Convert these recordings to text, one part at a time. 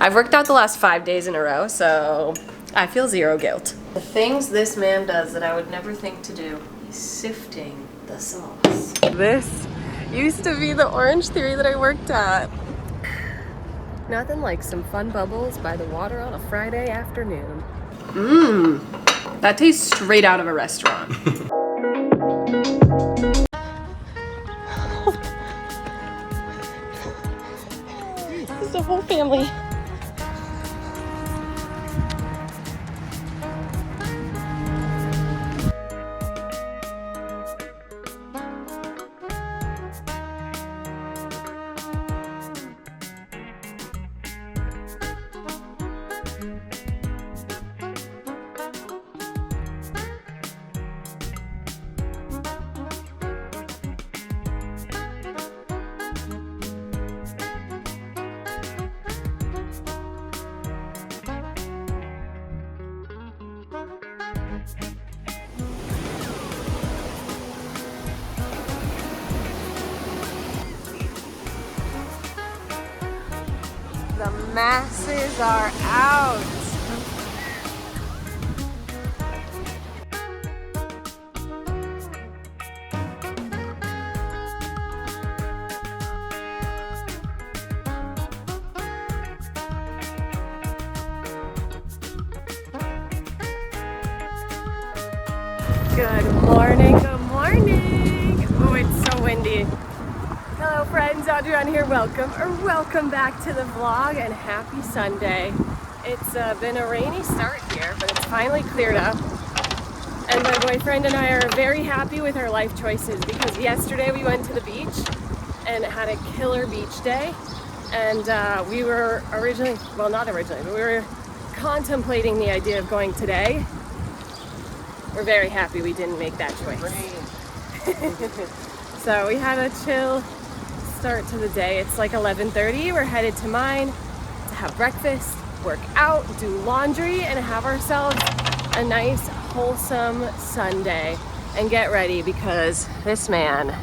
I've worked out the last 5 days in a row, so I feel zero guilt. The things this man does that I would never think to do. He's sifting the sauce. This used to be the Orange Theory that I worked at. Nothing like some fun bubbles by the water on a Friday afternoon. Mmm, that tastes straight out of a restaurant. This is the whole family. The masses are out. Good morning, good morning. Oh, it's so windy. Hello friends, Adriana here, welcome back to the vlog and happy Sunday. It's been a rainy start here, but it's finally cleared up. And my boyfriend and I are very happy with our life choices because yesterday we went to the beach and had a killer beach day. And we were originally, well not originally, but we were contemplating the idea of going today. We're very happy we didn't make that choice. So we had a chill start to the day. It's like 11:30. We're headed to mine to have breakfast, work out, do laundry, and have ourselves a nice wholesome Sunday and get ready because this man,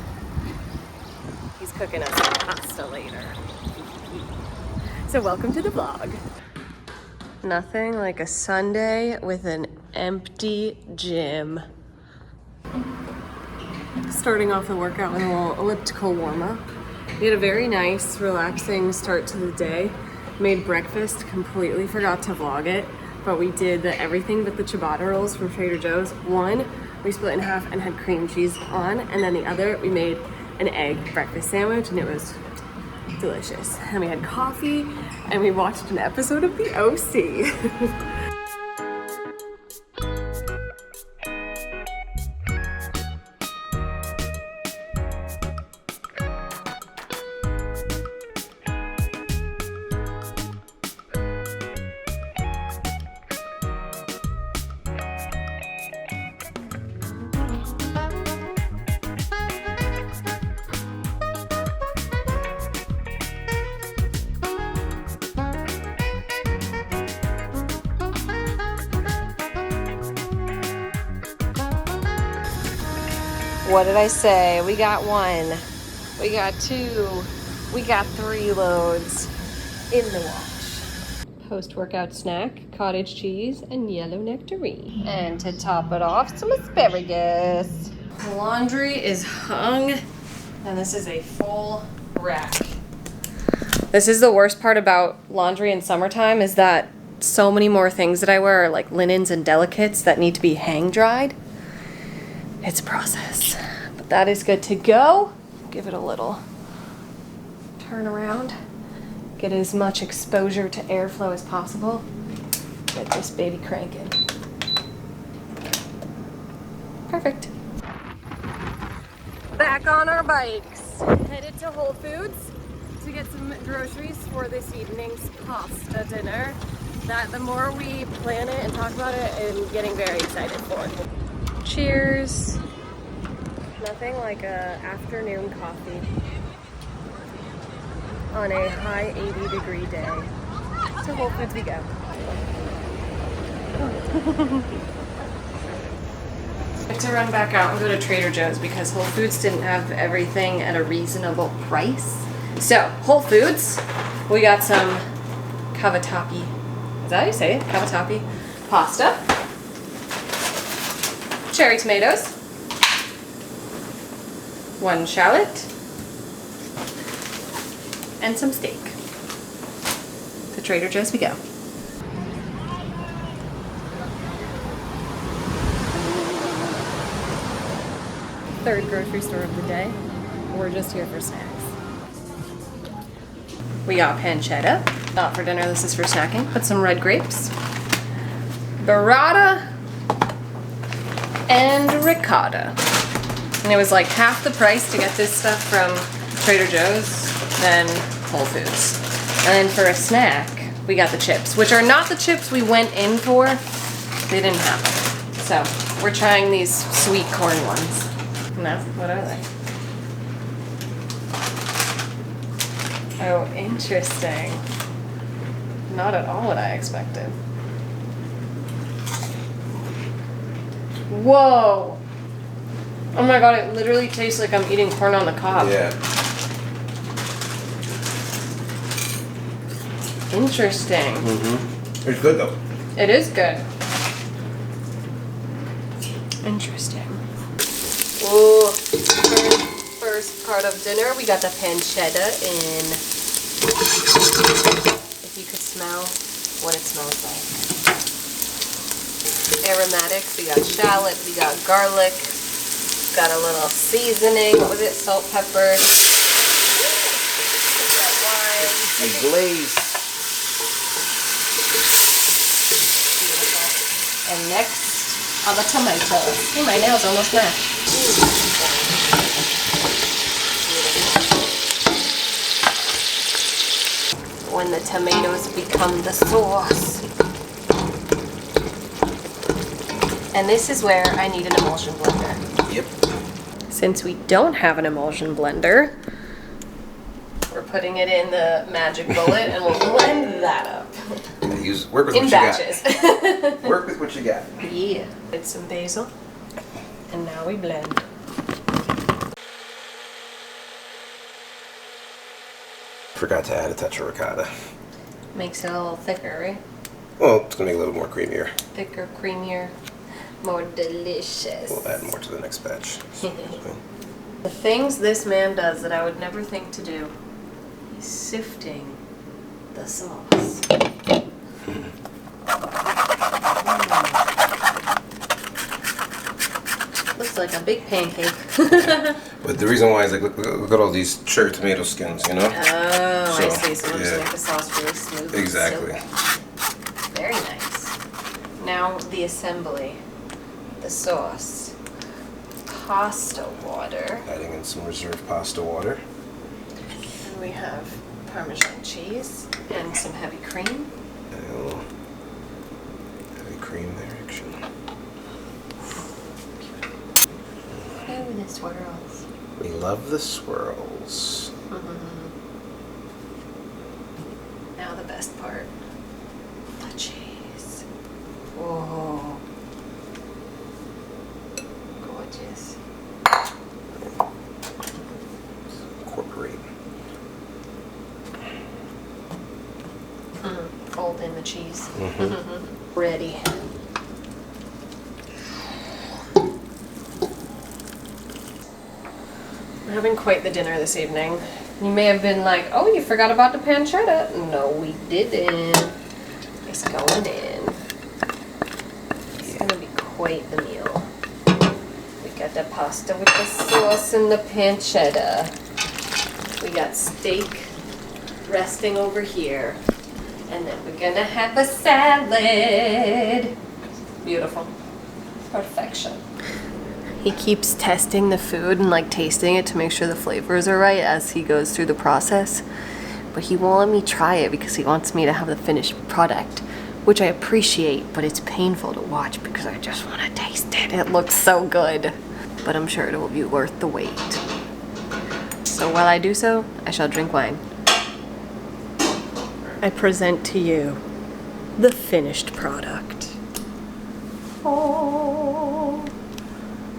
he's cooking us some pasta later. So welcome to the vlog. Nothing like a Sunday with an empty gym. Starting off the workout with a little elliptical warm-up. We had a very nice, relaxing start to the day. Made breakfast, completely forgot to vlog it, but we did the everything but the ciabatta rolls from Trader Joe's. One, we split in half and had cream cheese on, and then the other, we made an egg breakfast sandwich, and it was delicious. And we had coffee, and we watched an episode of The OC. What did I say? We got one, we got two, we got 3 loads in the wash. Post-workout snack, cottage cheese and yellow nectarine. And to top it off, some asparagus. The laundry is hung, and this is a full rack. This is the worst part about laundry in summertime, is that so many more things that I wear are like linens and delicates that need to be hang dried. It's a process, but that is good to go. Give it a little turn around. Get as much exposure to airflow as possible. Get this baby cranking. Perfect. Back on our bikes. Headed to Whole Foods to get some groceries for this evening's pasta dinner. That the more we plan it and talk about it, I'm getting very excited for. Cheers. Nothing like a afternoon coffee on a high 80-degree day. To Whole Foods we go. I have to run back out and go to Trader Joe's because Whole Foods didn't have everything at a reasonable price. So, Whole Foods, we got some cavatappi. Is that how you say it? Cavatappi. Pasta. Cherry tomatoes. 1 shallot. And some steak. To Trader Joe's we go. Third grocery store of the day. We're just here for snacks. We got pancetta. Not for dinner, this is for snacking. But some red grapes. Burrata. And ricotta. And it was like half the price to get this stuff from Trader Joe's than Whole Foods. And then for a snack, we got the chips, which are not the chips we went in for. They didn't have them. So we're trying these sweet corn ones. No, what are they? Oh, interesting. Not at all what I expected. Whoa! Oh my god, it literally tastes like I'm eating corn on the cob. Yeah. Interesting. Mm-hmm. It's good though. It is good. Interesting. Ooh, first part of dinner, we got the pancetta in. If you could smell what it smells like. Aromatics, we got shallot, we got garlic, got a little seasoning. What was it? Salt, pepper. Got wine. And glaze. Beautiful. And next are the tomatoes. Hey, my nails almost match. When the tomatoes become the sauce. And this is where I need an emulsion blender. Yep. Since we don't have an emulsion blender, we're putting it in the magic bullet and we'll blend that up. Work with in what batches. you got. Work with what you got. Yeah. Add some basil. And now we blend. Forgot to add a touch of ricotta. Makes it a little thicker, right? Well, it's gonna make it a little more creamier. Thicker, creamier, more delicious. We'll add more to the next batch. The things this man does that I would never think to do. He's sifting the sauce. Looks like a big pancake. But the reason why is like, look at all these cherry tomato skins, you know? Oh, So, I see. So it'll just yeah. make the sauce really smooth. Exactly. Silky. Very nice. Now the assembly. The sauce. Pasta water. Adding in some reserved pasta water. And we have Parmesan cheese and some heavy cream. And a little heavy cream there, actually. Oh, the swirls. We love the swirls. Now the best part. The cheese. Whoa. Gorgeous. Incorporate. Fold in the cheese. Ready. We're having quite the dinner this evening. You may have been like, oh, you forgot about the pancetta. No, we didn't. It's going in. It's gonna be quite the meal. We got the pasta with the sauce and the pancetta. We got steak resting over here. And then we're gonna have a salad. Beautiful. Perfection. He keeps testing the food and like tasting it to make sure the flavors are right as he goes through the process. But he won't let me try it because he wants me to have the finished product, which I appreciate, but it's painful to watch because I just want to taste it. It looks so good, but I'm sure it will be worth the wait. So while I do so, I shall drink wine. I present to you the finished product. Oh.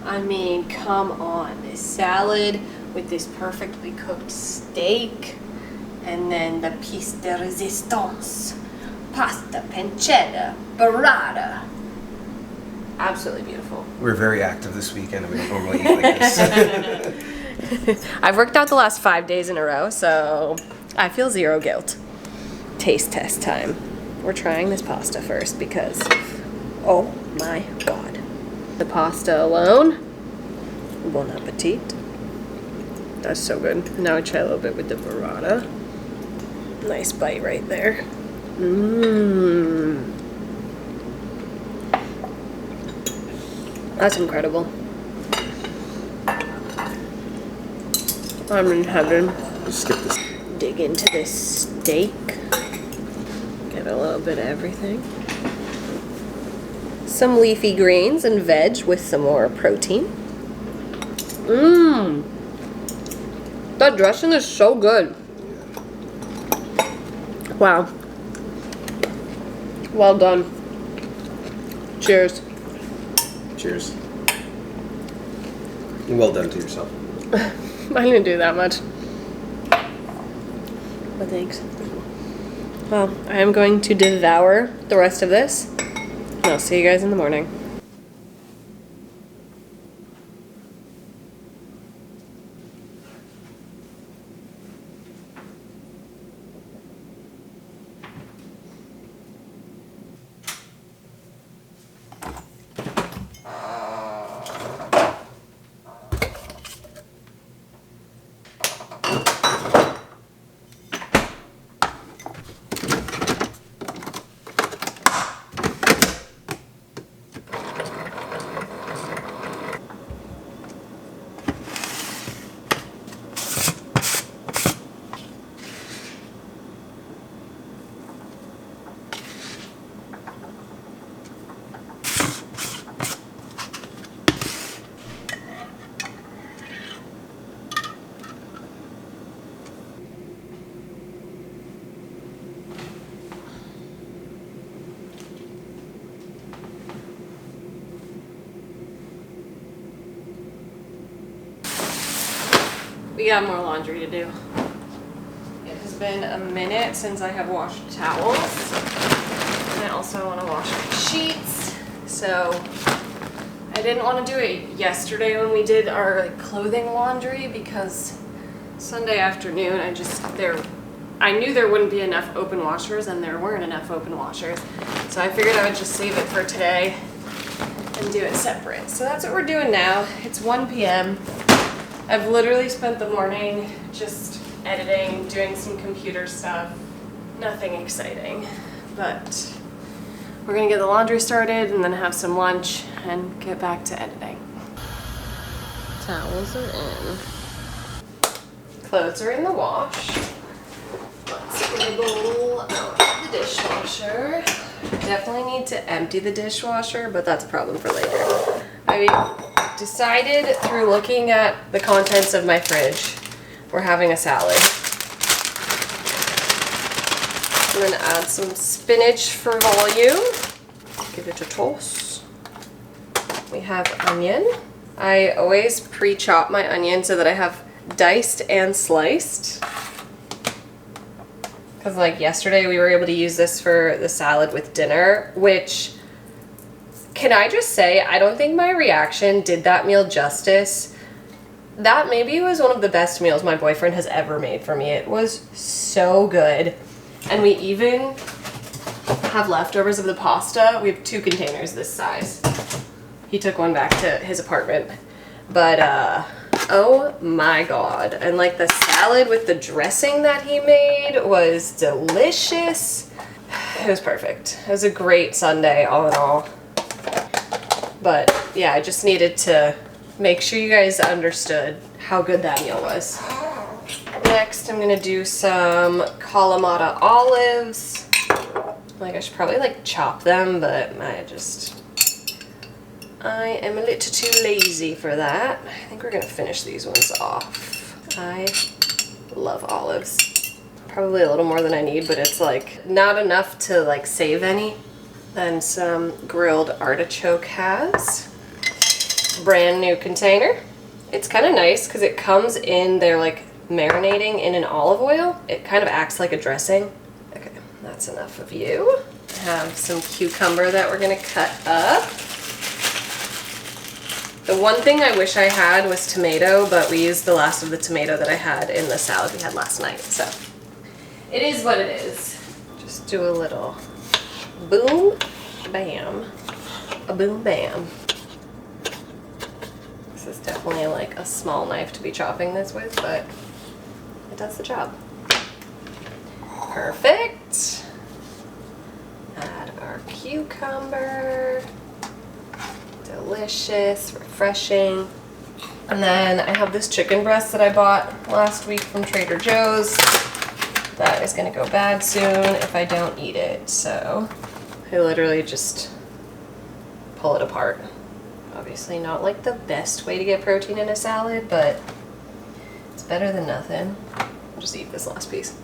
I mean, come on, this salad with this perfectly cooked steak, and then the piece de resistance Pasta, pancetta, burrata. Absolutely beautiful. We're very active this weekend, and we don't normally eat like this. I've worked out the last 5 days in a row, so I feel zero guilt. Taste test time. We're trying this pasta first because, oh my god. The pasta alone. Bon appetit. That's so good. Now I try a little bit with the burrata. Nice bite right there. Mmm. That's incredible. I'm in heaven. Just skip this. Dig into this steak. Get a little bit of everything. Some leafy greens and veg with some more protein. Mmm. That dressing is so good. Wow. Well done. Cheers. Cheers. And well done to yourself. I didn't do that much. But thanks. Well, I am going to devour the rest of this. And I'll see you guys in the morning. We got more laundry to do. It has been a minute since I have washed towels. And I also want to wash my sheets. So I didn't want to do it yesterday when we did our clothing laundry because Sunday afternoon I knew there wouldn't be enough open washers and there weren't enough open washers. So I figured I would just save it for today and do it separate. So that's what we're doing now. It's 1 p.m. I've literally spent the morning just editing, doing some computer stuff. Nothing exciting, but we're gonna get the laundry started and then have some lunch and get back to editing. Towels are in. Clothes are in the wash. Let's get a bowl out of the dishwasher. Definitely need to empty the dishwasher, but that's a problem for later. I decided through looking at the contents of my fridge, we're having a salad. I'm gonna add some spinach for volume. Give it a toss. We have onion. I always pre-chop my onion so that I have diced and sliced. Because like yesterday we were able to use this for the salad with dinner, which, can I just say, I don't think my reaction did that meal justice. That maybe was one of the best meals my boyfriend has ever made for me. It was so good. And we even have leftovers of the pasta. We have 2 containers this size. He took one back to his apartment. But, oh my god. And like the salad with the dressing that he made was delicious. It was perfect. It was a great Sunday all in all. But yeah, I just needed to make sure you guys understood how good that meal was. Next, I'm gonna do some Kalamata olives. Like I should probably like chop them, but I am a little too lazy for that. I think we're gonna finish these ones off. I love olives. Probably a little more than I need, but it's like not enough to like save any. Then some grilled artichoke has. Brand new container. It's kind of nice because it comes in, they're like marinating in an olive oil. It kind of acts like a dressing. Okay, That's enough of you. I have some cucumber that we're gonna cut up. The one thing I wish I had was tomato, but we used the last of the tomato that I had in the salad we had last night, so it is what it is. Just do a little boom, bam, a boom, bam. This is definitely like a small knife to be chopping this with, but it does the job. Perfect. Add our cucumber. Delicious, refreshing. And then I have this chicken breast that I bought last week from Trader Joe's. That is gonna go bad soon if I don't eat it. So I literally just pull it apart. Obviously not like the best way to get protein in a salad, but it's better than nothing. I'll just eat this last piece.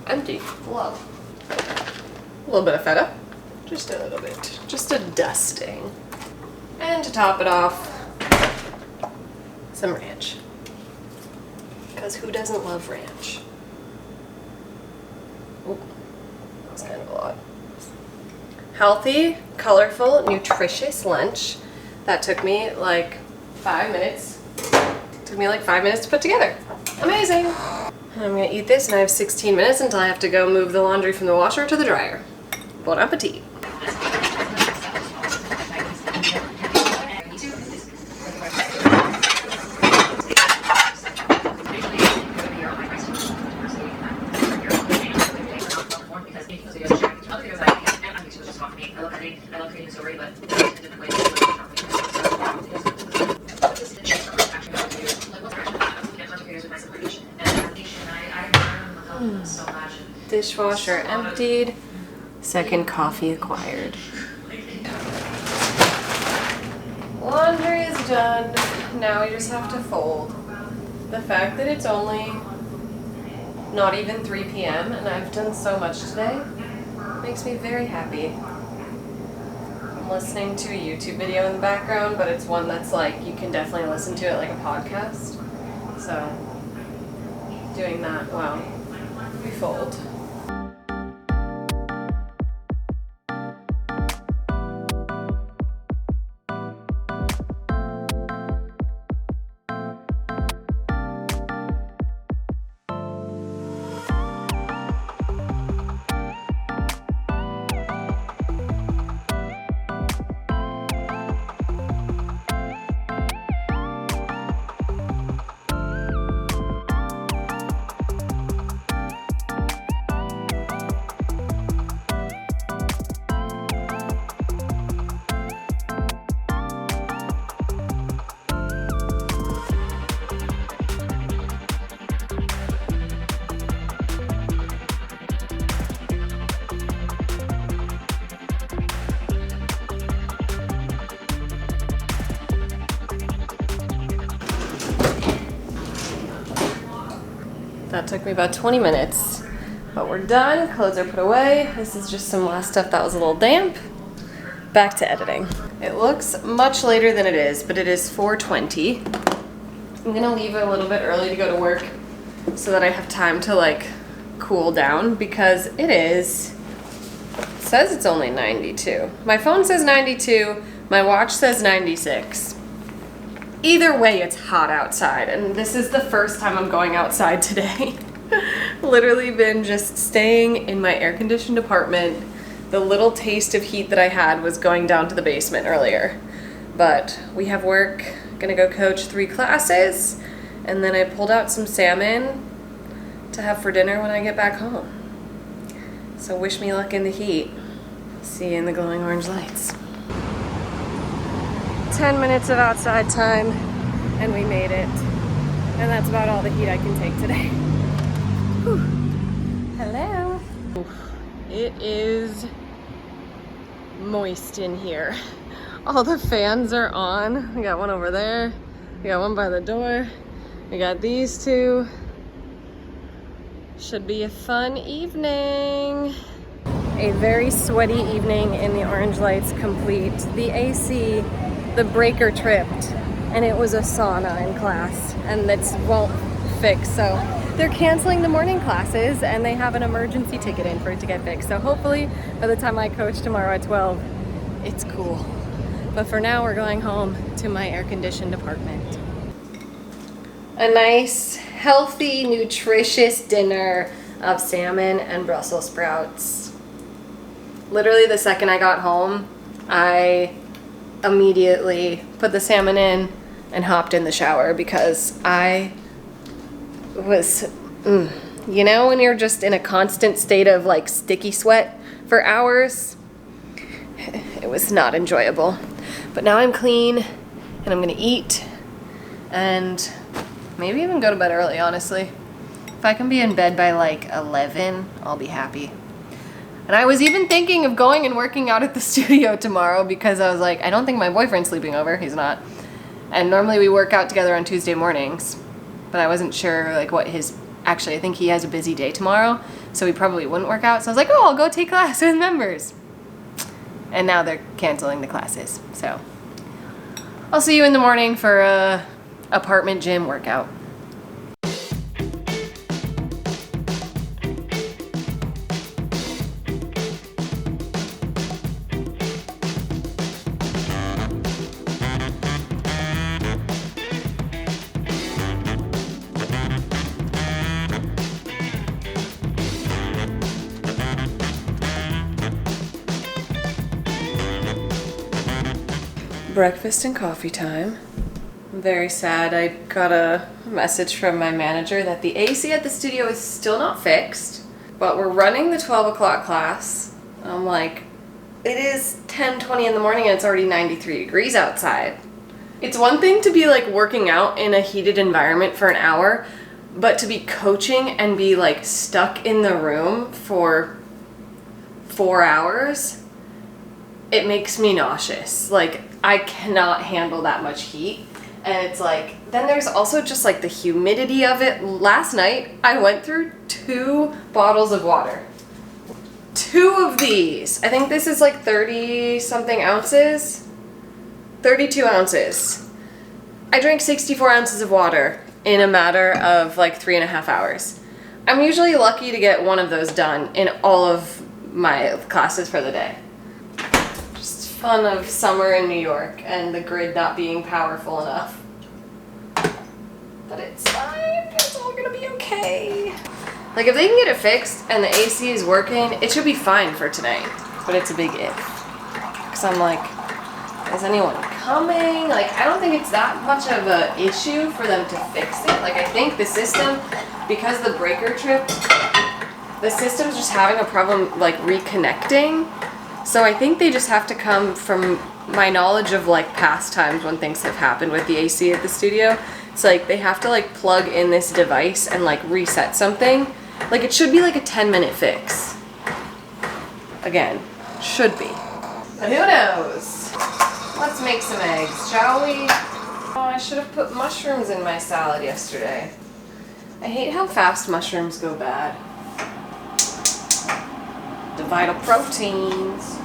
Empty. Love. A little bit of feta. Just a little bit. Just a dusting. And to top it off, some ranch. Because who doesn't love ranch? Ooh, that was kind of a lot. Healthy, colorful, nutritious lunch that took me like 5 minutes. Took me like 5 minutes to put together. Amazing. I'm gonna eat this and I have 16 minutes until I have to go move the laundry from the washer to the dryer. Bon appetit. Dishwasher emptied. Second coffee acquired. Laundry is done. Now we just have to fold. The fact that it's only not even 3 p.m. and I've done so much today makes me very happy. I'm listening to a YouTube video in the background, but it's one that's like, you can definitely listen to it like a podcast. So, doing that while we fold. That took me about 20 minutes, but we're done. Clothes are put away. This is just some last stuff that was a little damp. Back to editing. It looks much later than it is, but it is 4:20. I'm gonna leave a little bit early to go to work so that I have time to like cool down because it says it's only 92. My phone says 92, my watch says 96. Either way, it's hot outside, and this is the first time I'm going outside today. Literally been just staying in my air-conditioned apartment. The little taste of heat that I had was going down to the basement earlier. But we have work, gonna go coach 3 classes, and then I pulled out some salmon to have for dinner when I get back home. So wish me luck in the heat. See you in the glowing orange lights. 10 minutes of outside time and we made it. And that's about all the heat I can take today. Whew. Hello. It is moist in here. All the fans are on. We got one over there. We got one by the door. We got these 2. Should be a fun evening. A very sweaty evening in the orange lights complete. The AC, the breaker tripped, and it was a sauna in class, and that won't fix. So they're canceling the morning classes and they have an emergency ticket in for it to get fixed. So hopefully by the time I coach tomorrow at 12, it's cool. But for now, we're going home to my air-conditioned apartment. A nice, healthy, nutritious dinner of salmon and Brussels sprouts. Literally the second I got home, I immediately put the salmon in and hopped in the shower because I was, you know, when you're just in a constant state of like sticky sweat for hours, it was not enjoyable. But now I'm clean and I'm gonna eat and maybe even go to bed early, honestly. If I can be in bed by like 11, I'll be happy. And I was even thinking of going and working out at the studio tomorrow because I was like, I don't think my boyfriend's sleeping over. He's not. And normally we work out together on Tuesday mornings, but I wasn't sure like what his, actually I think he has a busy day tomorrow, so he probably wouldn't work out. So I was like, oh, I'll go take class with members. And now they're canceling the classes. So I'll see you in the morning for a apartment gym workout. Breakfast and coffee time. I'm very sad. I got a message from my manager that the AC at the studio is still not fixed, but we're running the 12 o'clock class. I'm like, it is 10:20 in the morning and it's already 93 degrees outside. It's one thing to be like working out in a heated environment for an hour, but to be coaching and be like stuck in the room for 4 hours, it makes me nauseous. Like, I cannot handle that much heat. And it's like, then there's also just like the humidity of it. Last night, I went through 2 bottles of water. 2 of these. I think this is like 30 something ounces. 32 ounces. I drank 64 ounces of water in a matter of like 3.5 hours. I'm usually lucky to get one of those done in all of my classes for the day. Fun of summer in New York and the grid not being powerful enough. But it's fine, it's all gonna be okay. Like if they can get it fixed and the AC is working, it should be fine for tonight. But it's a big if. Cause I'm like, is anyone coming? Like I don't think it's that much of an issue for them to fix it. Like I think the system, because the breaker tripped, the system's just having a problem like reconnecting. So I think they just have to come from my knowledge of like past times when things have happened with the AC at the studio. It's like they have to like plug in this device and like reset something. Like it should be like a 10-minute fix. Again, should be. But who knows? Let's make some eggs, shall we? Oh, I should have put mushrooms in my salad yesterday. I hate how fast mushrooms go bad. The vital proteins.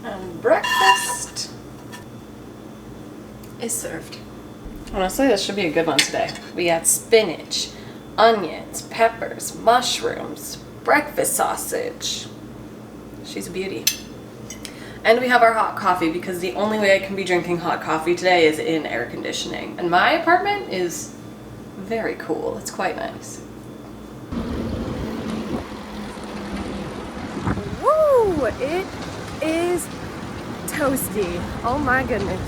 And breakfast is served. Honestly, this should be a good one today. We got spinach, onions, peppers, mushrooms, breakfast sausage. She's a beauty. And we have our hot coffee because the only way I can be drinking hot coffee today is in air conditioning. And my apartment is very cool. It's quite nice. Woo! It is toasty. Oh my goodness.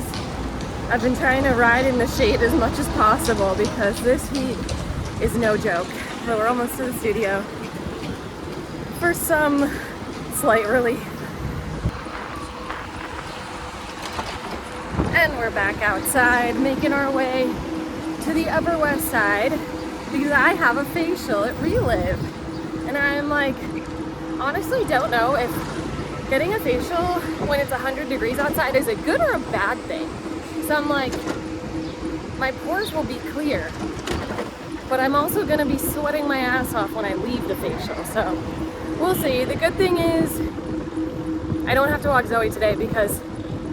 I've been trying to ride in the shade as much as possible because this heat is no joke. But we're almost to the studio for some slight relief. And we're back outside, making our way to the Upper West Side because I have a facial at Relive. And I'm like, honestly don't know if getting a facial when it's 100 degrees outside is a good or a bad thing. So I'm like, my pores will be clear, but I'm also gonna be sweating my ass off when I leave the facial. So we'll see. The good thing is I don't have to walk Zoe today because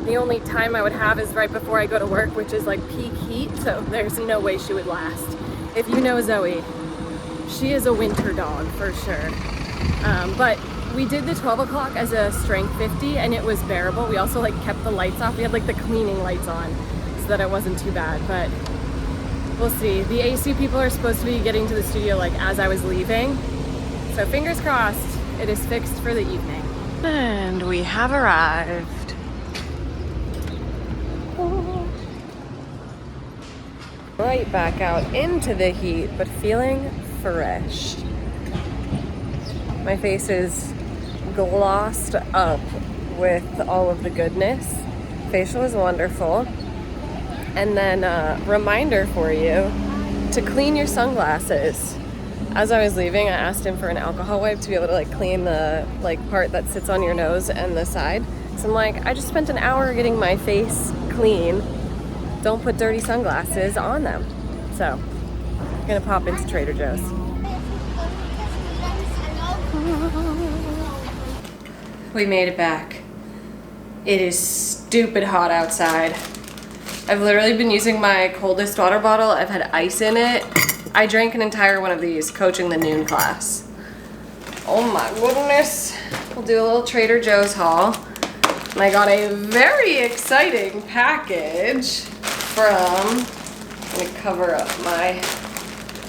the only time I would have is right before I go to work, which is like peak heat, so there's no way she would last. If you know Zoe, she is a winter dog for sure. But we did the 12 o'clock as a strength 50 and it was bearable. We also like kept the lights off. We had like the cleaning lights on so that it wasn't too bad, but we'll see. The AC people are supposed to be getting to the studio like as I was leaving. So fingers crossed, it is fixed for the evening. And we have arrived. Right back out into the heat, but feeling fresh. My face is glossed up with all of the goodness. Facial is wonderful. And then a reminder for you to clean your sunglasses. As I was leaving, I asked him for an alcohol wipe to be able to like clean the like part that sits on your nose and the side. So I'm like, I just spent an hour getting my face clean. Don't put dirty sunglasses on them. So, I'm gonna pop into Trader Joe's. We made it back. It is stupid hot outside. I've literally been using my coldest water bottle. I've had ice in it. I drank an entire one of these coaching the noon class. Oh my goodness. We'll do a little Trader Joe's haul. And I got a very exciting package from, I'm gonna cover up my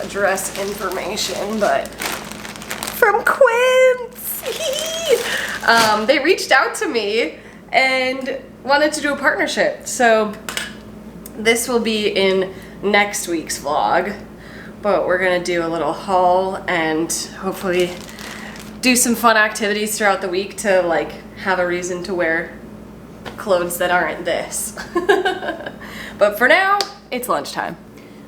address information, but from Quince. They reached out to me and wanted to do a partnership. So this will be in next week's vlog, but we're gonna do a little haul and hopefully do some fun activities throughout the week to like have a reason to wear clothes that aren't this. But for now, it's lunchtime.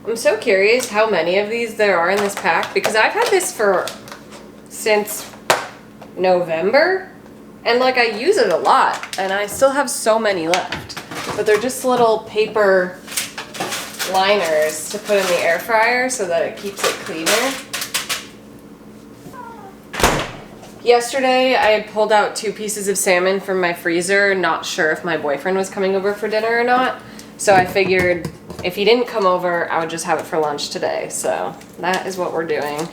I'm so curious how many of these there are in this pack because I've had this since November and like I use it a lot and I still have so many left. But they're just little paper liners to put in the air fryer so that it keeps it cleaner. Yesterday, I had pulled out 2 pieces of salmon from my freezer, not sure if my boyfriend was coming over for dinner or not. So I figured if he didn't come over, I would just have it for lunch today. So that is what we're doing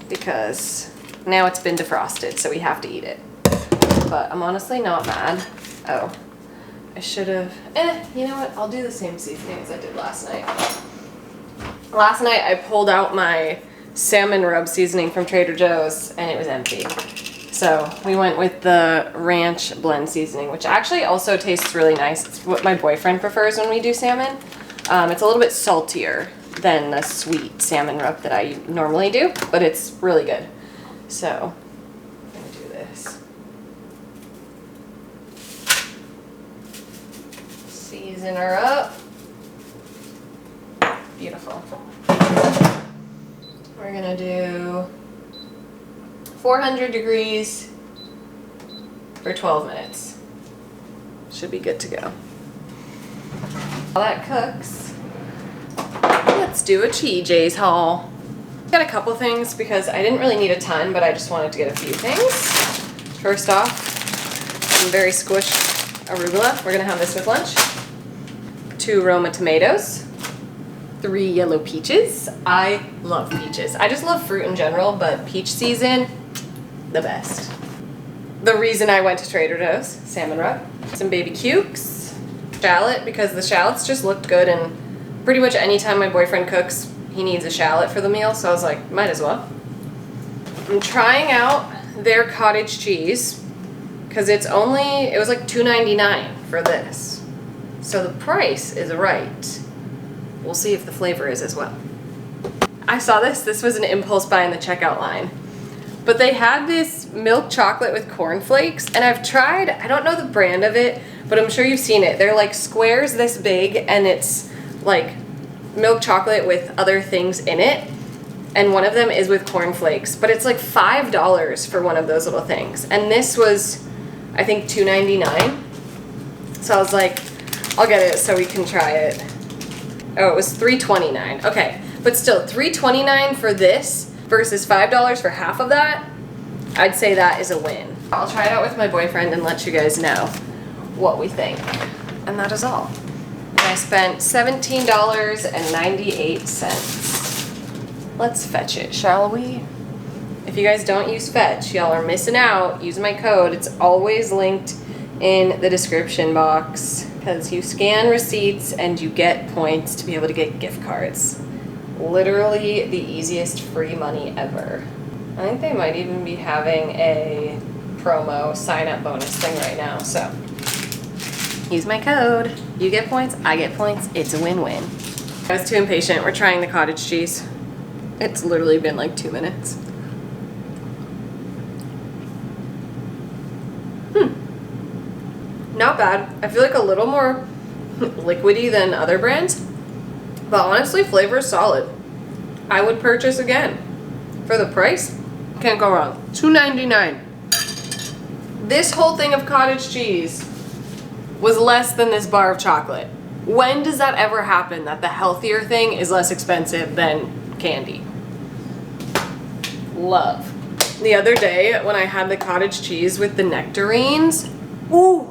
because now it's been defrosted, so we have to eat it. But I'm honestly not mad. Oh, I should have, you know what? I'll do the same seasoning as I did last night. Last night I pulled out my salmon rub seasoning from Trader Joe's and it was empty. So we went with the ranch blend seasoning, which actually also tastes really nice. It's what my boyfriend prefers when we do salmon. It's a little bit saltier than the sweet salmon rub that I normally do, but it's really good. So I'm gonna do this. Season her up. Beautiful. We're gonna do 400 degrees for 12 minutes. Should be good to go. While that cooks, let's do a TJ's haul. Got a couple things because I didn't really need a ton, but I just wanted to get a few things. First off, some very squished arugula. We're gonna have this with lunch. 2 Roma tomatoes. 3 yellow peaches. I love peaches. I just love fruit in general, but peach season, the best. The reason I went to Trader Joe's, salmon rub. Some baby cukes. Shallot, because the shallots just looked good, and pretty much anytime my boyfriend cooks, he needs a shallot for the meal, so I was like, might as well. I'm trying out their cottage cheese, because it was like $2.99 for this. So the price is right. We'll see if the flavor is as well. I saw this was an impulse buy in the checkout line. But they had this milk chocolate with cornflakes, and I've tried, I don't know the brand of it, but I'm sure you've seen it. They're like squares this big, and it's like milk chocolate with other things in it. And one of them is with cornflakes, but it's like $5 for one of those little things. And this was, I think, $2.99. So I was like, I'll get it so we can try it. Oh, it was $3.29. Okay, but still, $3.29 for this versus $5 for half of that, I'd say that is a win. I'll try it out with my boyfriend and let you guys know what we think. And that is all. And I spent $17.98. Let's fetch it, shall we? If you guys don't use Fetch, y'all are missing out. Use my code. It's always linked in the description box because you scan receipts and you get points to be able to get gift cards. Literally the easiest free money ever. I think they might even be having a promo sign-up bonus thing right now, so use my code. You get points, I get points. It's a win-win. I was too impatient. We're trying the cottage cheese. It's literally been like 2 minutes. Not bad. I feel like a little more liquidy than other brands, but honestly, flavor is solid. I would purchase again. For the price, can't go wrong. $2.99. This whole thing of cottage cheese was less than this bar of chocolate. When does that ever happen, that the healthier thing is less expensive than candy? Love. The other day when I had the cottage cheese with the nectarines, ooh,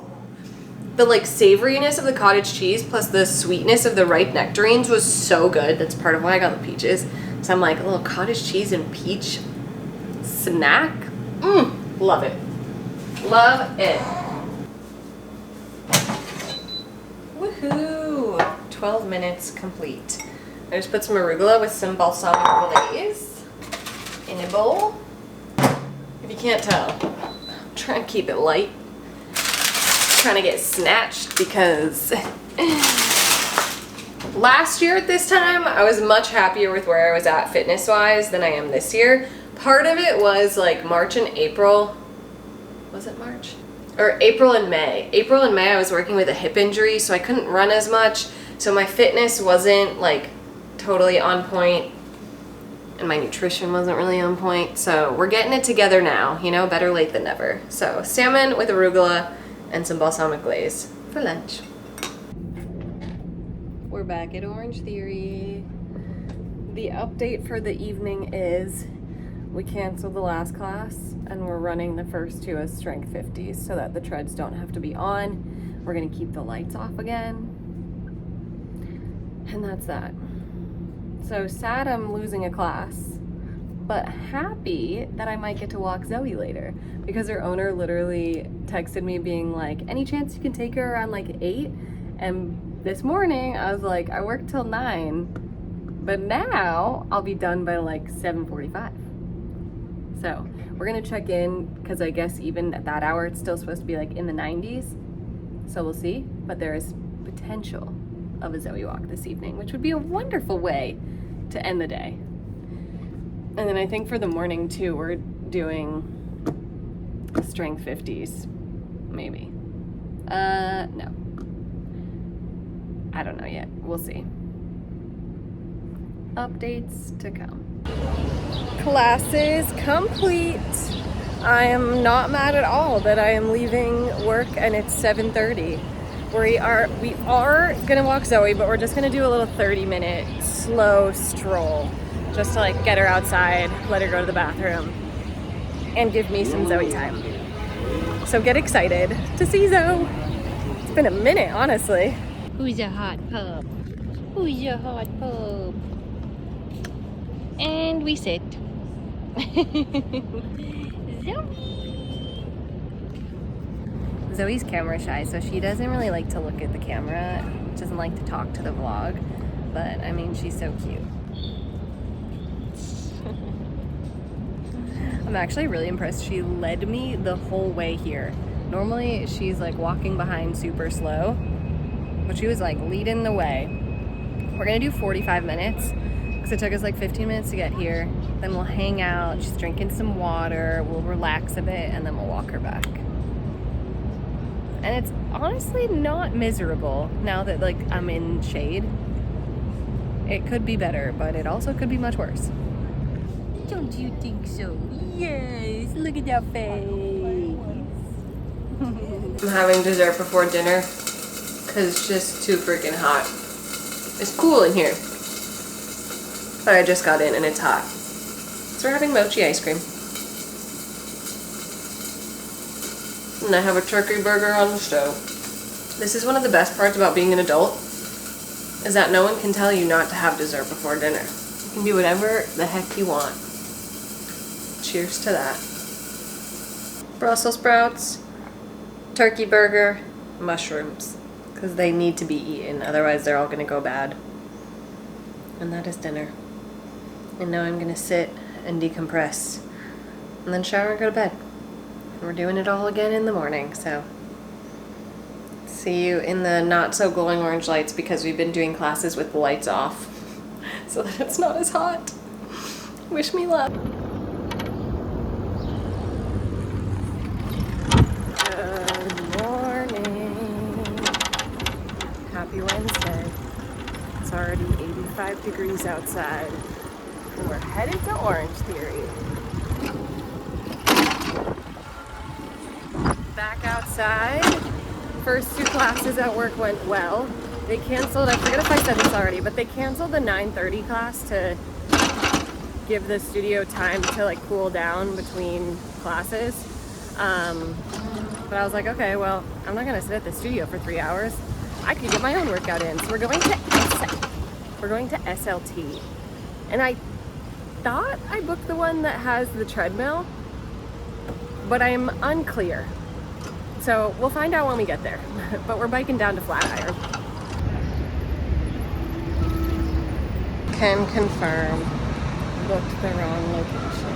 the like savoriness of the cottage cheese plus the sweetness of the ripe nectarines was so good. That's part of why I got the peaches. So I'm like, a little cottage cheese and peach snack. Love it. Love it. Woohoo! 12 minutes complete. I just put some arugula with some balsamic glaze in a bowl. If you can't tell, I'm trying to keep it light. Trying to get snatched because last year at this time I was much happier with where I was at fitness wise than I am this year. Part of it was like March and April. Was it March? Or April and May. April and May I was working with a hip injury, so I couldn't run as much, so my fitness wasn't like totally on point and my nutrition wasn't really on point. So we're getting it together now, you know, better late than never. So salmon with arugula and some balsamic glaze for lunch. We're back at Orange Theory. The update for the evening is we canceled the last class and we're running the first two as strength 50s so that the treads don't have to be on. We're gonna keep the lights off again. And that's that. So sad I'm losing a class, but happy that I might get to walk Zoe later because her owner literally texted me being like, any chance you can take her around like 8? And this morning I was like, I work till 9, but now I'll be done by like 7:45. So we're gonna check in because I guess even at that hour it's still supposed to be like in the 90s. So we'll see, but there is potential of a Zoe walk this evening, which would be a wonderful way to end the day. And then I think for the morning too, we're doing strength 50s, maybe. No. I don't know yet. We'll see. Updates to come. Classes complete. I am not mad at all that I am leaving work and it's 7:30. We are gonna walk Zoe, but we're just gonna do a little 30-minute slow stroll just to like get her outside, let her go to the bathroom, and give me some Zoe time. So get excited to see Zoe. It's been a minute, honestly. Who's a hot pup? Who's a hot pup? And we sit. Zoe's camera shy, so she doesn't really like to look at the camera. She doesn't like to talk to the vlog, but I mean, she's so cute. I'm actually really impressed. She led me the whole way here. Normally, she's like walking behind super slow, but she was like leading the way. We're gonna do 45 minutes because it took us like 15 minutes to get here. Then we'll hang out, she's drinking some water, we'll relax a bit, and then we'll walk her back. And it's honestly not miserable now that like I'm in shade. It could be better, but it also could be much worse. Don't you think so? Yes, look at that face. I'm having dessert before dinner because it's just too freaking hot. It's cool in here, but I just got in and it's hot. So we're having mochi ice cream. And I have a turkey burger on the stove. This is one of the best parts about being an adult, is that no one can tell you not to have dessert before dinner. You can do whatever the heck you want. Cheers to that. Brussels sprouts, turkey burger, mushrooms, because they need to be eaten, otherwise they're all gonna go bad. And that is dinner. And now I'm gonna sit and decompress, and then shower and go to bed. We're doing it all again in the morning, so see you in the not so glowing orange lights, because we've been doing classes with the lights off so that it's not as hot. Wish me luck. Good morning. Happy Wednesday. It's already 85 degrees outside. And we're headed to Orange Theory. Back outside. First two classes at work went well. They canceled, I forget if I said this already, but they canceled the 9:30 class to give the studio time to like cool down between classes. But I was like, okay, well, I'm not gonna sit at the studio for 3 hours. I could get my own workout in. So we're going to SLT. And I thought I booked the one that has the treadmill, but I'm unclear. So we'll find out when we get there. But we're biking down to Flatiron. Can confirm, booked the wrong location.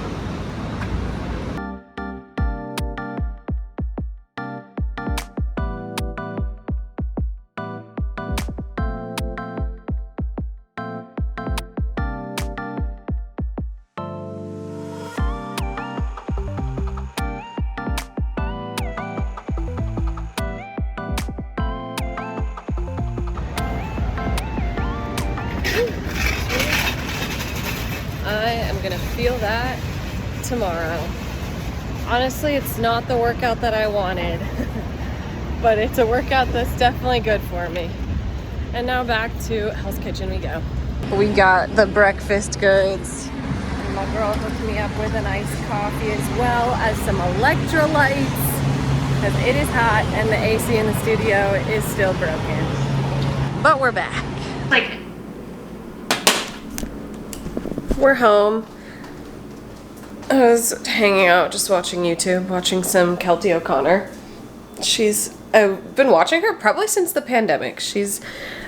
I am gonna feel that tomorrow. Honestly, it's not the workout that I wanted, but it's a workout that's definitely good for me. And now back to Hell's Kitchen we go. We got the breakfast goods. And my girl hooked me up with an iced coffee as well as some electrolytes, because it is hot and the AC in the studio is still broken. But we're back. We're home. I was hanging out, just watching YouTube, watching some Kelty O'Connor. I've been watching her probably since the pandemic. She's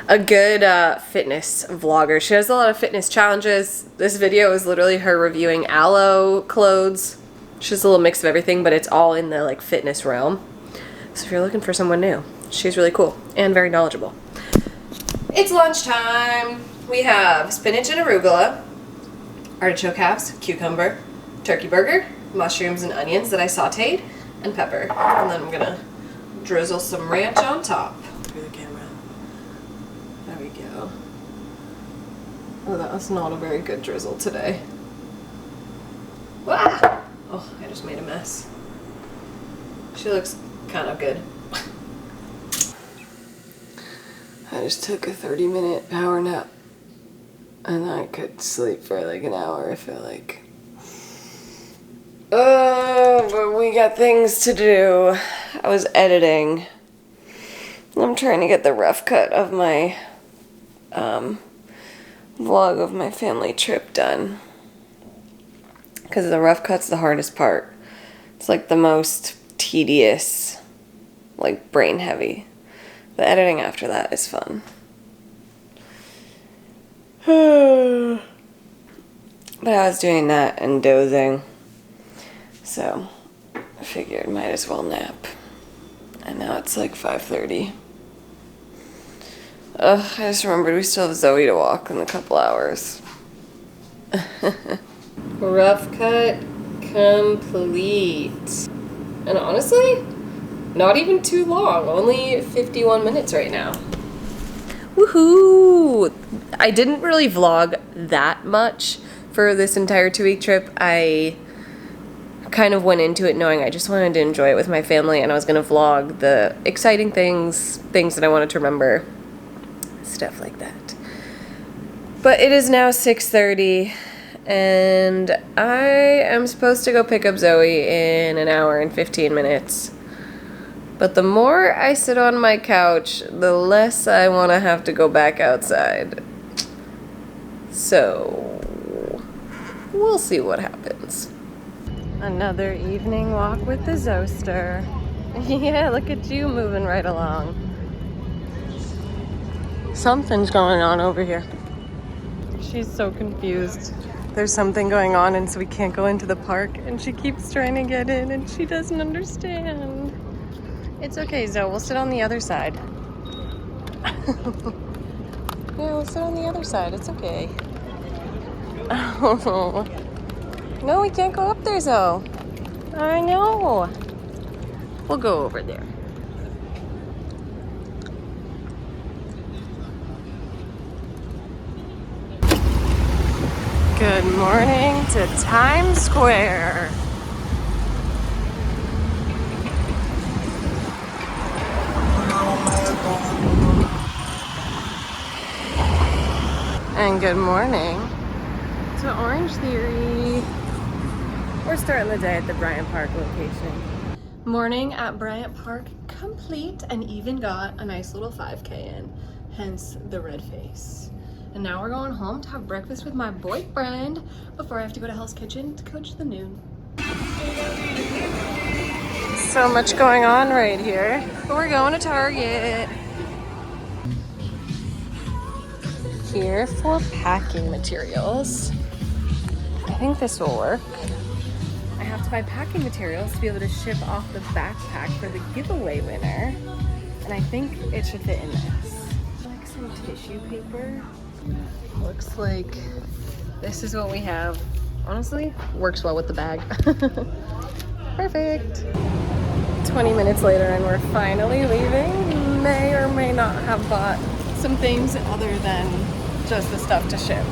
a good fitness vlogger. She has a lot of fitness challenges. This video is literally her reviewing Aloe clothes. She has a little mix of everything, but it's all in the like fitness realm. So if you're looking for someone new, she's really cool and very knowledgeable. It's lunchtime. We have spinach and arugula, artichoke halves, cucumber, turkey burger, mushrooms and onions that I sauteed, and pepper. And then I'm gonna drizzle some ranch on top. Through the camera. There we go. Oh, that was not a very good drizzle today. Wah! Oh, I just made a mess. She looks kind of good. I just took a 30-minute power nap. And I could sleep for like an hour, I feel like. Oh, but we got things to do. I was editing. I'm trying to get the rough cut of my vlog of my family trip done. Because the rough cut's the hardest part. It's like the most tedious, like brain heavy. The editing after that is fun. But I was doing that and dozing, so I figured might as well nap. And now it's like 5:30. Ugh, I just remembered we still have Zoe to walk in a couple hours. Rough cut complete. And honestly, not even too long, only 51 minutes right now. Woohoo! I didn't really vlog that much for this entire 2-week trip. I kind of went into it knowing I just wanted to enjoy it with my family, and I was going to vlog the exciting things that I wanted to remember, stuff like that. But it is now 6:30, and I am supposed to go pick up Zoe in an hour and 15 minutes. But the more I sit on my couch, the less I want to have to go back outside. So, we'll see what happens. Another evening walk with the Zoster. Yeah, look at you moving right along. Something's going on over here. She's so confused. There's something going on and so we can't go into the park and she keeps trying to get in and she doesn't understand. It's okay, Zoe, we'll sit on the other side. Yeah, we'll sit on the other side, it's okay. Oh. No, we can't go up there, Zoe. I know. We'll go over there. Good morning to Times Square. And good morning to Orange Theory. We're starting the day at the Bryant Park location. Morning at Bryant Park complete, and even got a nice little 5K in, hence the red face. And now we're going home to have breakfast with my boyfriend before I have to go to Hell's Kitchen to coach the noon. So much going on right here. But we're going to Target. Here for packing materials. I think this will work. I have to buy packing materials to be able to ship off the backpack for the giveaway winner. And I think it should fit in this. Like some tissue paper. Looks like this is what we have. Honestly, works well with the bag. Perfect. 20 minutes later and we're finally leaving. May or may not have bought some things other than just the stuff to ship.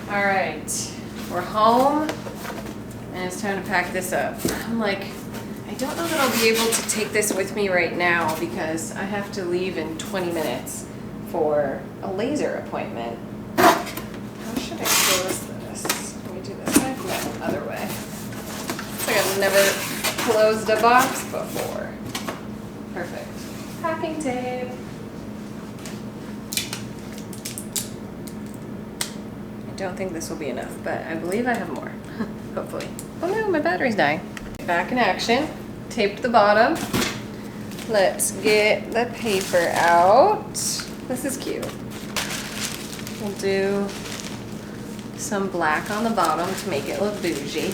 All right, we're home and it's time to pack this up. I'm like, I don't know that I'll be able to take this with me right now because I have to leave in 20 minutes for a laser appointment. How should I close this? Let me do this. No, other way. It's like I've never closed a box before. Perfect. Packing tape. I don't think this will be enough, but I believe I have more. Hopefully. Oh no, my battery's dying. Back in action. Taped the bottom. Let's get the paper out. This is cute. We'll do some black on the bottom to make it look bougie.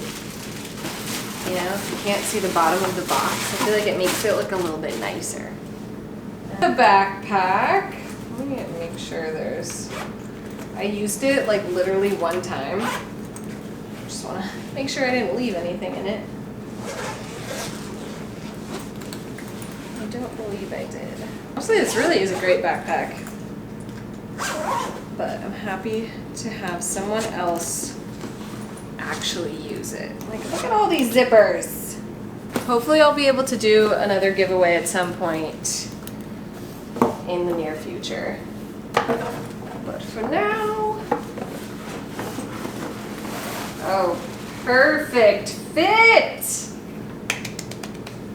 You know, if you can't see the bottom of the box, I feel like it makes it look a little bit nicer. The backpack. Let me make sure there's... I used it like literally one time. Just want to make sure I didn't leave anything in it. I don't believe I did. Honestly, this really is a great backpack. But I'm happy to have someone else actually use it. Like, look at all these zippers. Hopefully I'll be able to do another giveaway at some point in the near future. But for now, oh, perfect fit!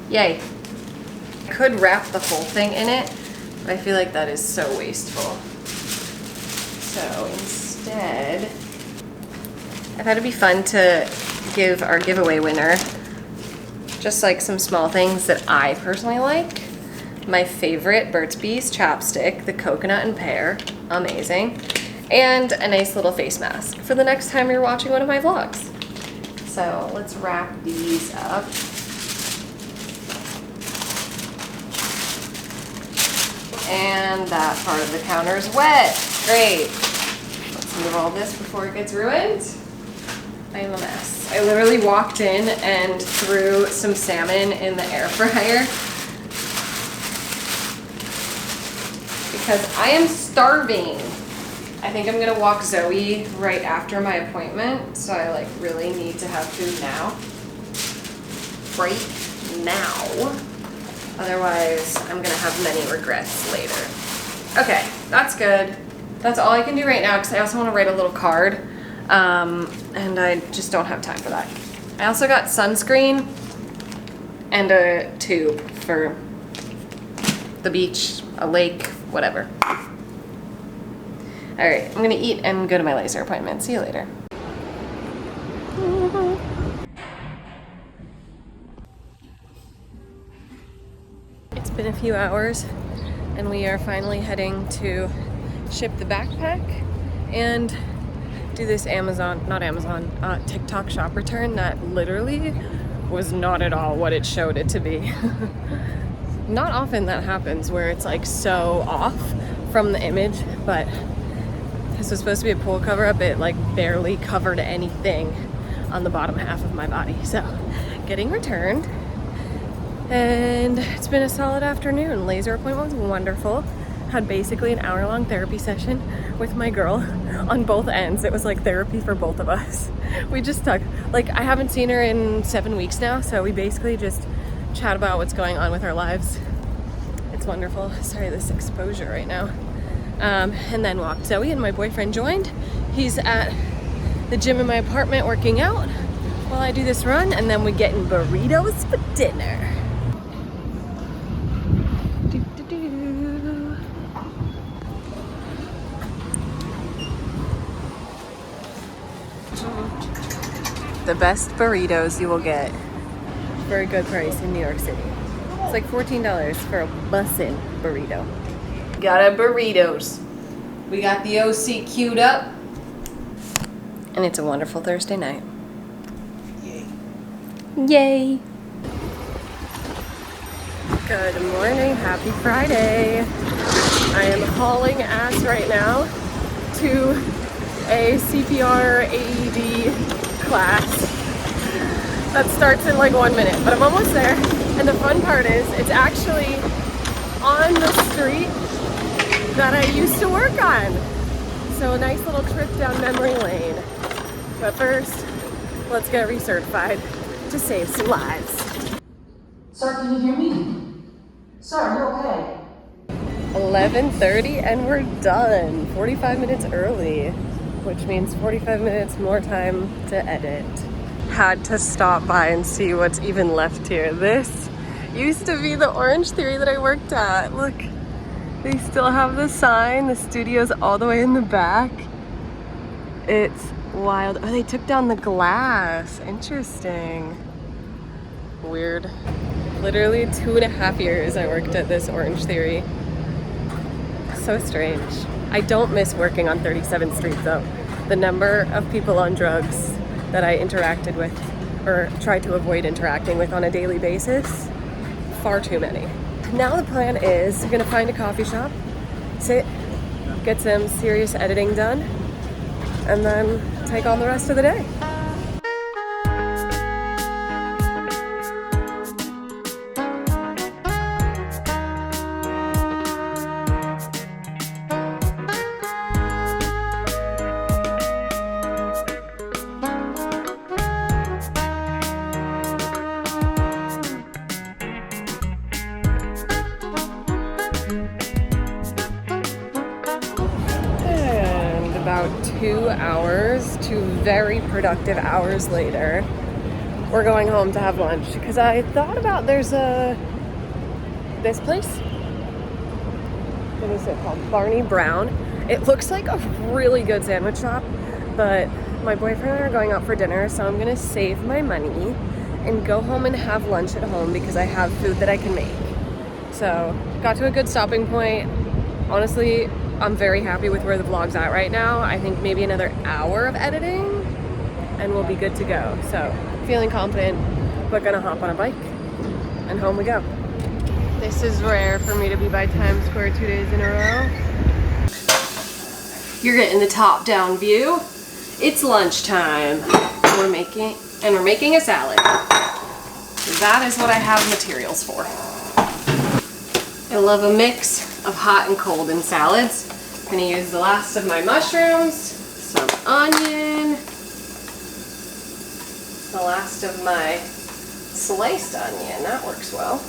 Yay. I could wrap the whole thing in it, but I feel like that is so wasteful. So instead, I thought it'd be fun to give our giveaway winner just like some small things that I personally like. My favorite Burt's Bees chapstick, the coconut and pear, amazing. And a nice little face mask for the next time you're watching one of my vlogs. So let's wrap these up. And that part of the counter is wet. Great. Let's move all this before it gets ruined. I am a mess. I literally walked in and threw some salmon in the air fryer because I am starving. I think I'm gonna walk Zoe right after my appointment, so I like really need to have food now. Right now. Otherwise, I'm gonna have many regrets later. Okay, that's good. That's all I can do right now because I also want to write a little card, and I just don't have time for that. I also got sunscreen. and a tube for the beach, a lake, whatever. All right, I'm gonna eat and go to my laser appointment. See you later. It's been a few hours and we are finally heading to ship the backpack and do this TikTok shop return that literally was not at all what it showed it to be. Not often that happens where it's like so off from the image, but this was supposed to be a pool cover-up. It like barely covered anything on the bottom half of my body. So getting returned, and it's been a solid afternoon. Laser appointment was wonderful. Had basically an hour-long therapy session with my girl on both ends. It was like therapy for both of us. We just talk, like I haven't seen her in 7 weeks now, so we basically just chat about what's going on with our lives. It's wonderful. Sorry, this exposure right now. And then walked Zoe, and my boyfriend joined. He's at the gym in my apartment working out while I do this run, and then we get in burritos for dinner. The best burritos you will get for a good price in New York City. It's like $14 for a bussin burrito. Got our burritos. We got the OC queued up. And it's a wonderful Thursday night. Yay. Yay. Good morning, happy Friday. I am hauling ass right now to a CPR AED class that starts in like 1 minute, but I'm almost there. And the fun part is it's actually on the street that I used to work on. So a nice little trip down memory lane. But first, let's get recertified to save some lives. Sir, can you hear me? Sir, are you okay? 11:30 and we're done. 45 minutes early, which means 45 minutes more time to edit. Had to stop by and see what's even left here. This used to be the Orange Theory that I worked at. Look, they still have the sign. The studio's all the way in the back. It's wild. Oh, they took down the glass. Interesting. Weird. Literally 2.5 years I worked at this Orange Theory. So strange. I don't miss working on 37th Street though. The number of people on drugs that I interacted with or tried to avoid interacting with on a daily basis, far too many. Now the plan is I'm gonna find a coffee shop, sit, get some serious editing done, and then take on the rest of the day. About 2 hours, 2 very productive hours later, we're going home to have lunch because I thought about this place. What is it called? Barney Brown. It looks like a really good sandwich shop, but my boyfriend and I are going out for dinner, so I'm gonna save my money and go home and have lunch at home because I have food that I can make. So got to a good stopping point. Honestly, I'm very happy with where the vlog's at right now. I think maybe another hour of editing and we'll be good to go. So feeling confident, but gonna hop on a bike and home we go. This is rare for me to be by Times Square 2 days in a row. You're getting the top down view. It's lunchtime. We're making a salad. That is what I have materials for. I love a mix of hot and cold in salads. I'm gonna use the last of my mushrooms, some onion, the last of my sliced onion. That works well.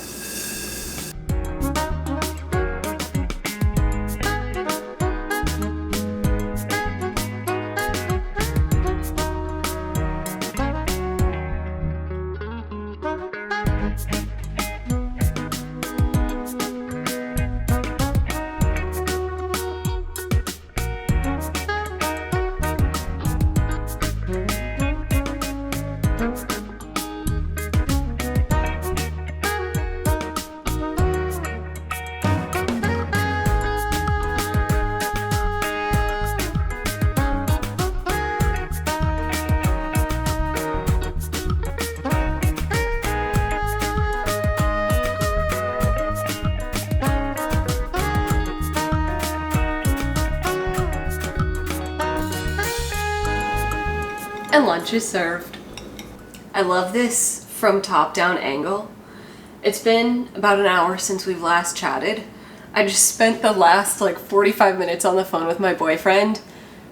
and lunch is served. I love this from top-down angle. It's been about an hour since we've last chatted. I just spent the last like 45 minutes on the phone with my boyfriend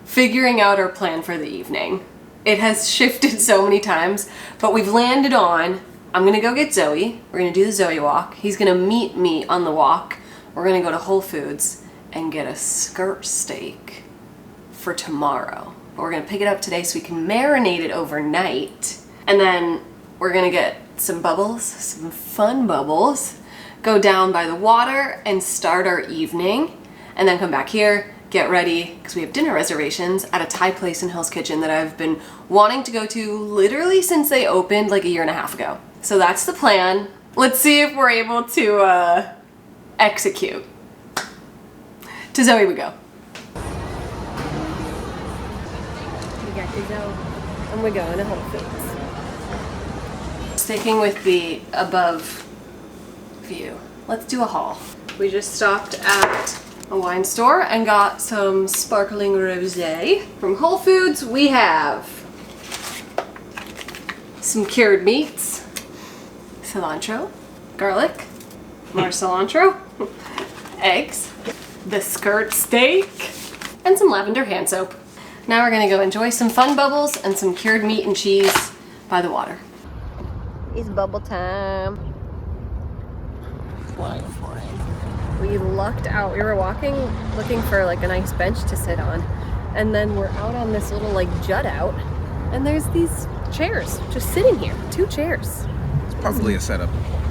figuring out our plan for the evening. It has shifted so many times, but we've landed on, I'm gonna go get Zoe. We're gonna do the Zoe walk. He's gonna meet me on the walk. We're gonna go to Whole Foods and get a skirt steak for tomorrow. But we're gonna pick it up today so we can marinate it overnight. And then we're gonna get some bubbles, some fun bubbles, go down by the water and start our evening, and then come back here, get ready, because we have dinner reservations at a Thai place in Hell's Kitchen that I've been wanting to go to literally since they opened like a year and a half ago. So that's the plan. Let's see if we're able to execute. To Zoe we go. We got to go, and we're going to Whole Foods. Sticking with the above view, let's do a haul. We just stopped at a wine store and got some sparkling rosé. From Whole Foods we have some cured meats, cilantro, garlic, more cilantro, eggs, the skirt steak, and some lavender hand soap. Now we're gonna go enjoy some fun bubbles and some cured meat and cheese by the water. It's bubble time. We lucked out. We were walking, looking for like a nice bench to sit on, and then we're out on this little like jut out, and there's these chairs just sitting here. 2 chairs. It's probably a setup.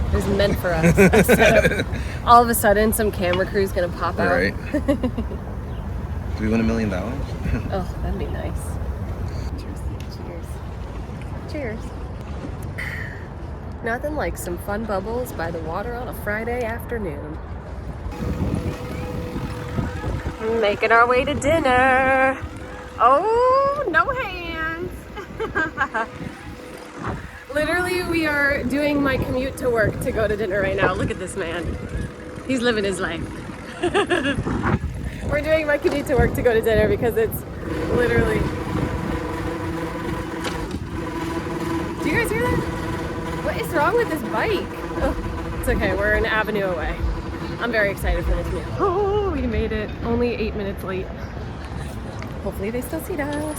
It was meant for us. A setup. All of a sudden, some camera crew's gonna pop out. Right. Do we win $1 million? Oh, that'd be nice. Cheers. Cheers. Cheers. Nothing like some fun bubbles by the water on a Friday afternoon. Making our way to dinner. Oh, no hands. Literally, we are doing my commute to work to go to dinner right now. Look at this man. He's living his life. We're doing my commute to work to go to dinner because it's literally... Do you guys hear that? What is wrong with this bike? Oh, it's okay, we're an avenue away. I'm very excited for this meal. Oh, we made it. Only 8 minutes late. Hopefully they still see us.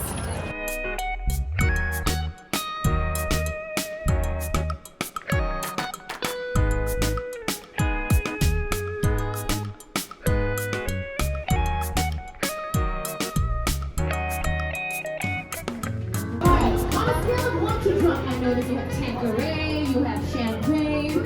I noticed you have Tanqueray, you have champagne.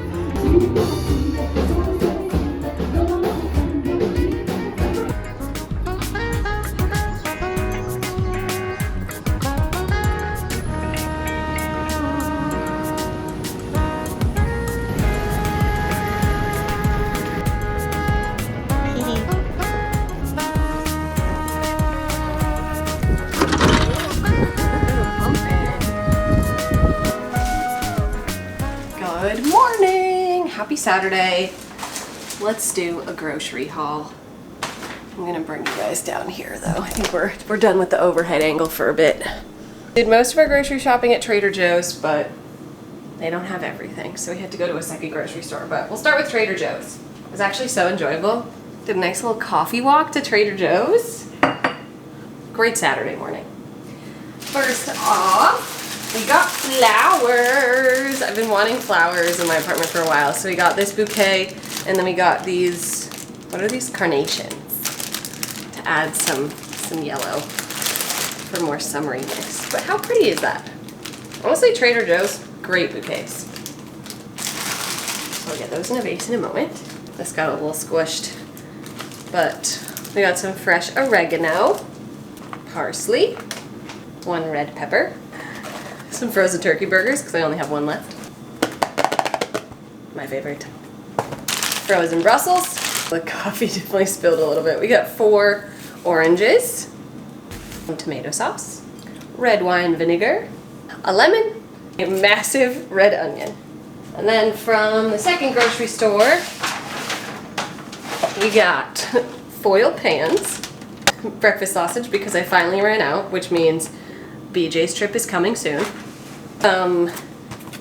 Good morning! Happy Saturday. Let's do a grocery haul. I'm gonna bring you guys down here though. I think we're done with the overhead angle for a bit. Did most of our grocery shopping at Trader Joe's, but they don't have everything, so we had to go to a second grocery store. But we'll start with Trader Joe's. It was actually so enjoyable. Did a nice little coffee walk to Trader Joe's. Great Saturday morning. First off, we got flowers. I've been wanting flowers in my apartment for a while. So we got this bouquet, and then we got these, what are these? Carnations. To add some yellow for more summeriness. But how pretty is that? Honestly, Trader Joe's, great bouquets. So I'll get those in a vase in a moment. This got a little squished. But we got some fresh oregano, parsley, 1 red pepper, some frozen turkey burgers because I only have 1 left. My favorite. Frozen Brussels. The coffee definitely spilled a little bit. We got 4 oranges, some tomato sauce, red wine vinegar, a lemon, a massive red onion. And then from the second grocery store, we got foil pans, breakfast sausage because I finally ran out, which means BJ's trip is coming soon.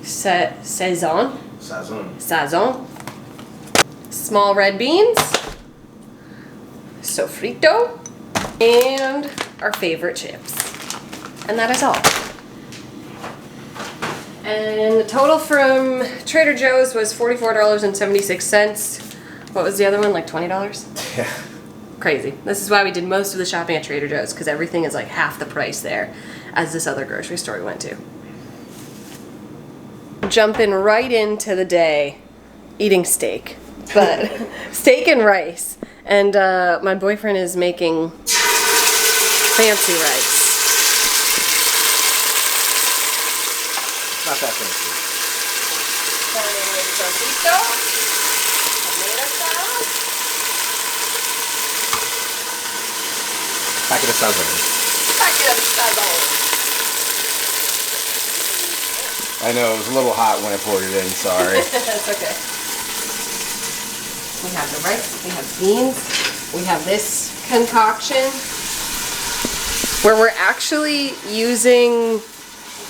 Saison. Sazon. Small red beans. Sofrito. And our favorite chips. And that is all. And the total from Trader Joe's was $44.76. What was the other one, like $20? Yeah. Crazy. This is why we did most of the shopping at Trader Joe's, because everything is like half the price there as this other grocery store we went to. Jumping right into the day, eating steak. But steak and rice. And my boyfriend is making fancy rice. Not that fancy. Turning with sofrito, tomato sauce. Packet of sazon. Packet of sazon. I know, it was a little hot when I poured it in, sorry. That's okay. We have the rice, we have beans, we have this concoction where we're actually using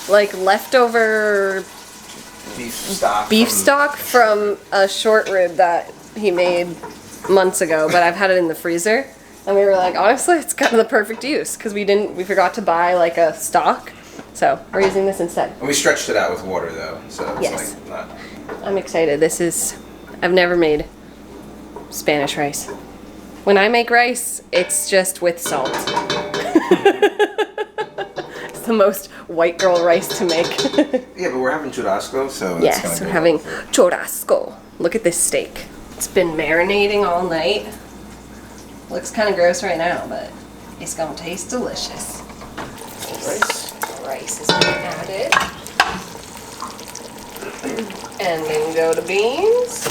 like leftover beef stock from a short rib that he made months ago, but I've had it in the freezer. And we were like, honestly, it's kind of the perfect use because we forgot to buy like a stock. So we're using this instead. And we stretched it out with water though, so it's Yes. like not... I'm excited. I've never made Spanish rice. When I make rice, it's just with salt. It's the most white girl rice to make. Yeah, but we're having churrasco, so it's Yes, we're having churrasco. Look at this steak. It's been marinating all night. Looks kind of gross right now, but it's gonna taste delicious. Rice is being added. And then go to beans.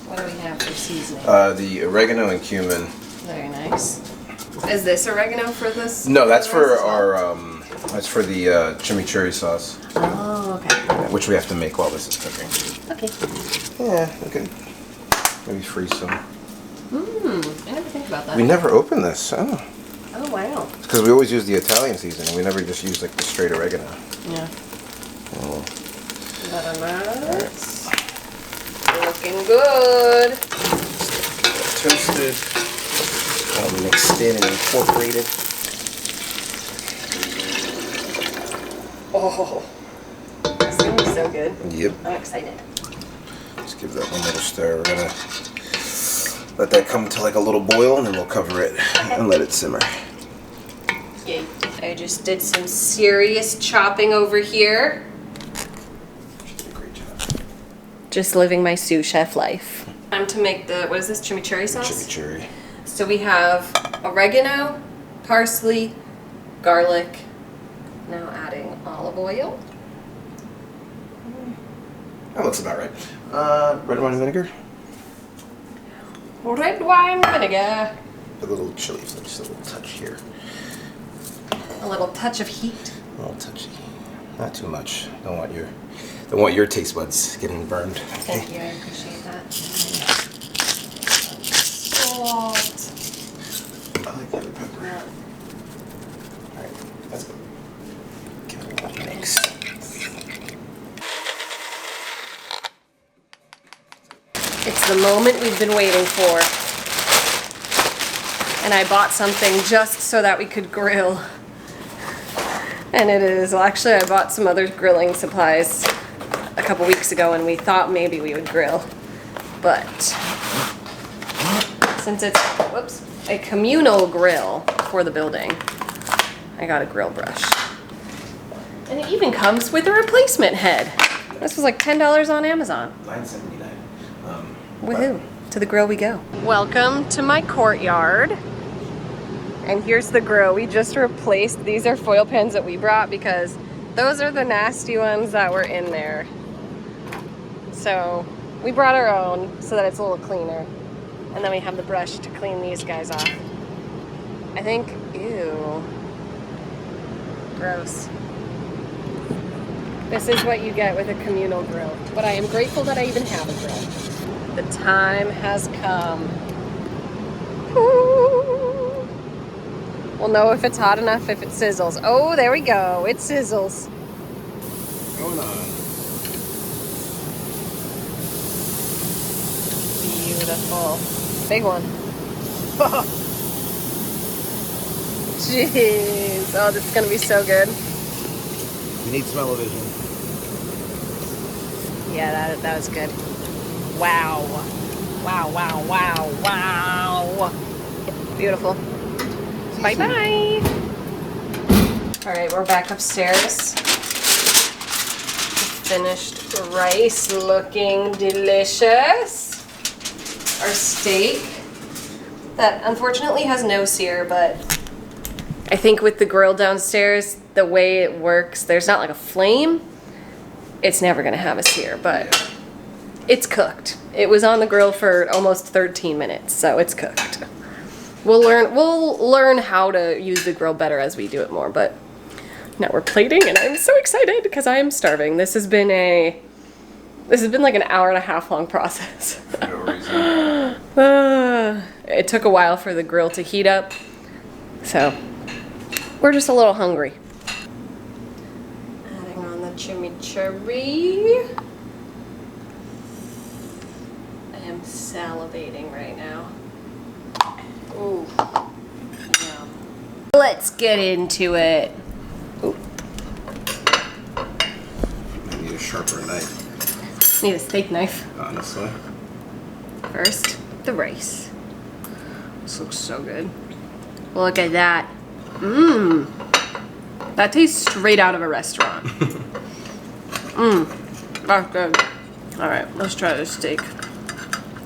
What do we have for seasoning? The oregano and cumin. Very nice. Is this oregano for this? No, that's for as well? our that's for the chimichurri sauce, Oh, okay. which we have to make while this is cooking. Okay. Yeah, we can maybe freeze some. I never think about that. We never opened this. Oh. Oh, wow. Because we always use the Italian seasoning. We never just use like the straight oregano. Yeah. Oh. Bananas. Looking good. Toasted, mixed in and incorporated. Oh, this thing is so good. Yep. I'm excited. Just give that one another stir. We're gonna let that come to like a little boil, and then we'll cover it and let it simmer. Yay. I just did some serious chopping over here. Great job. Just living my sous chef life. Time to make the, what is this, chimichurri sauce? Chimichurri. So we have oregano, parsley, garlic. Now adding olive oil. That looks about right. Red wine and vinegar. Red wine vinegar. A little chili, so just a little touch here. A little touch of heat. A little touchy. Not too much. Don't want your taste buds getting burned. Thank you, I appreciate that. Salt. I like the other pepper. Yeah. Alright, that's good. Give it a little mix. It's the moment we've been waiting for. And I bought something just so that we could grill. And it is, well, actually I bought some other grilling supplies a couple weeks ago and we thought maybe we would grill. But since it's, whoops, a communal grill for the building, I got a grill brush. And it even comes with a replacement head. This was like $10 on Amazon. $9.79. Woohoo! To the grill we go. Welcome to my courtyard. And here's the grill. We just replaced, these are foil pans that we brought because those are the nasty ones that were in there. So we brought our own so that it's a little cleaner. And then we have the brush to clean these guys off. I think, ew. Gross. This is what you get with a communal grill. But I am grateful that I even have a grill. The time has come. Ooh. We'll know if it's hot enough if it sizzles. Oh, there we go. It sizzles. Going on. Beautiful. Big one. Jeez. Oh, this is going to be so good. You need smell-o-vision. Yeah, that was good. Wow. Wow, wow, wow, wow. Beautiful. Bye-bye. All right, we're back upstairs. Finished rice looking delicious. Our steak that unfortunately has no sear, but I think with the grill downstairs, the way it works, there's not like a flame. It's never gonna have a sear, but it's cooked. It was on the grill for almost 13 minutes, so it's cooked. We'll learn how to use the grill better as we do it more, but now we're plating and I'm so excited because I am starving. This has been like an hour-and-a-half long process. For no reason. It took a while for the grill to heat up, so we're just a little hungry. Adding on the chimichurri. I am salivating right now. Ooh, yum. Let's get into it. Ooh. I need a sharper knife. Need a steak knife. Honestly. First, the rice. This looks so good. Look at that. Mmm. That tastes straight out of a restaurant. Mmm. That's good. Alright, let's try this steak.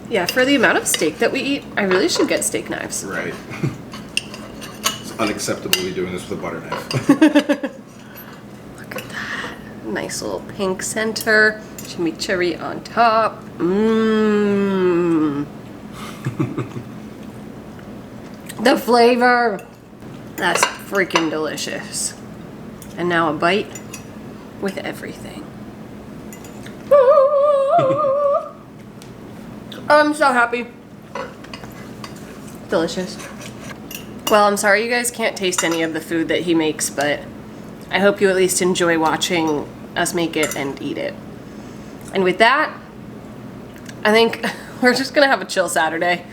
Yeah, for the amount of steak that we eat, I really should get steak knives. Right. It's unacceptable to be doing this with a butter knife. Look at that. Nice little pink center. Chimichurri on top. Mmm. The flavor. That's freaking delicious. And now a bite with everything. I'm so happy. Delicious. Well, I'm sorry you guys can't taste any of the food that he makes, but I hope you at least enjoy watching us make it and eat it. And with that, I think we're just gonna have a chill Saturday.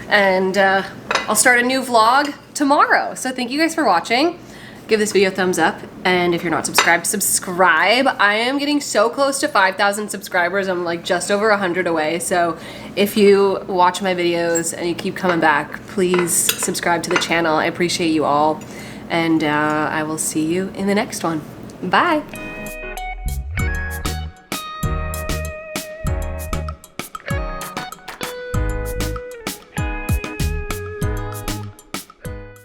And I'll start a new vlog tomorrow. So thank you guys for watching. Give this video a thumbs up, and if you're not subscribed, subscribe. I am getting so close to 5,000 subscribers. I'm like just over 100 away. So if you watch my videos and you keep coming back, please subscribe to the channel. I appreciate you all, and I will see you in the next one. Bye.